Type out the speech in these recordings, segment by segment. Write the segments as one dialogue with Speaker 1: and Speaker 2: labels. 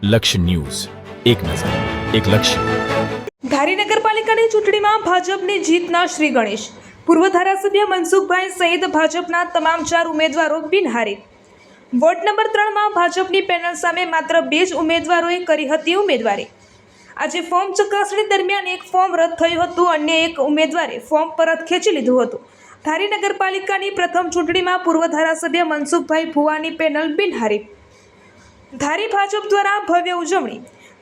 Speaker 1: લક્ષ્ય ન્યૂઝ, એક નજર, એક લક્ષ્ય.
Speaker 2: ધારી નગરપાલિકાની ચૂંટણીમાં ભાજપની જીતના શ્રી ગણેશ. પૂર્વ ધારાસભ્ય મનસુખભાઈ સહિત ભાજપના તમામ 4 ઉમેદવારો બિનહરીફ. વોર્ડ નંબર 3માં ભાજપની પેનલ સામે માત્ર 2 જ ઉમેદવારોએ કરી હતી ઉમેદવારી. આજે ફોર્મ ચકાસણી દરમિયાન એક ફોર્મ રદ થયું હતું, અન્ય એક ઉમેદવારે ફોર્મ પરત ખેંચી લીધું હતું. ધારી નગરપાલિકાની પ્રથમ ચૂંટણીમાં પૂર્વ ધારાસભ્ય મનસુખભાઈ ભુવાની પેનલ બિનહરીફ. ધારી ભાજપ દ્વારા ભવ્ય ઉજવણી.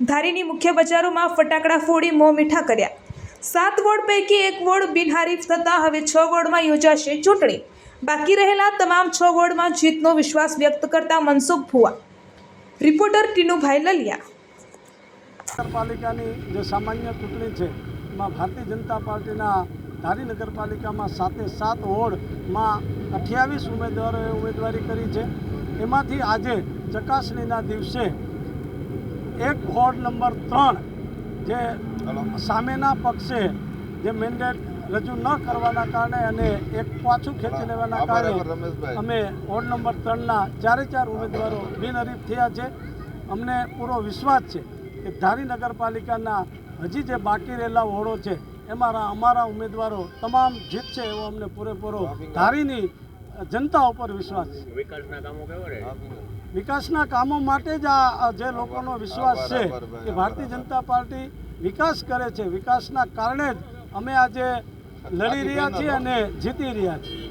Speaker 2: ધારીની મુખ્ય બજારોમાં ફટાકડા ફોડી મોં મીઠા કર્યા. 7 વોર્ડ પૈકી 1 વોર્ડ બિનહરીફ થતાં હવે 6 વોર્ડમાં યોજાશે ચૂંટણી. બાકી રહેલા તમામ 6 વોર્ડમાં જીતનો વિશ્વાસ વ્યક્ત કરતા મનસુખ ભુવા. રિપોર્ટર ટીનુભાઈ લલિયા.
Speaker 3: નગરપાલિકાની જે સામાન્ય ચૂંટણી છે એમાં ભારતીય જનતા પાર્ટીના ધારી નગરપાલિકામાં 7 વોર્ડમાં 28 ઉમેદવારોએ ઉમેદવારી કરી છે. એમાંથી આજે ચકાસણીના દિવસે એક વોર્ડ નંબર 3 જે સામેના પક્ષે જે મેન્ડેટ રજૂ ન કરવાના કારણે અને એક પાછું ખેંચી લેવાના કારણે અમે વોર્ડ નંબર 3ના 4 ઉમેદવારો બિનહરીફ થયા છે. અમને પૂરો વિશ્વાસ છે કે ધારી નગરપાલિકાના હજી જે બાકી રહેલા વોર્ડો છે એમાં અમારા ઉમેદવારો તમામ જીતશે એવો અમને પૂરેપૂરો ધારીની જનતા ઉપર વિશ્વાસ છે. વિકાસના કામો માટે જ આ જે લોકોનો વિશ્વાસ છે કે ભારતીય જનતા પાર્ટી વિકાસ કરે છે. વિકાસના કારણે જ અમે આજે લડી રહ્યા છીએ અને જીતી રહ્યા છીએ.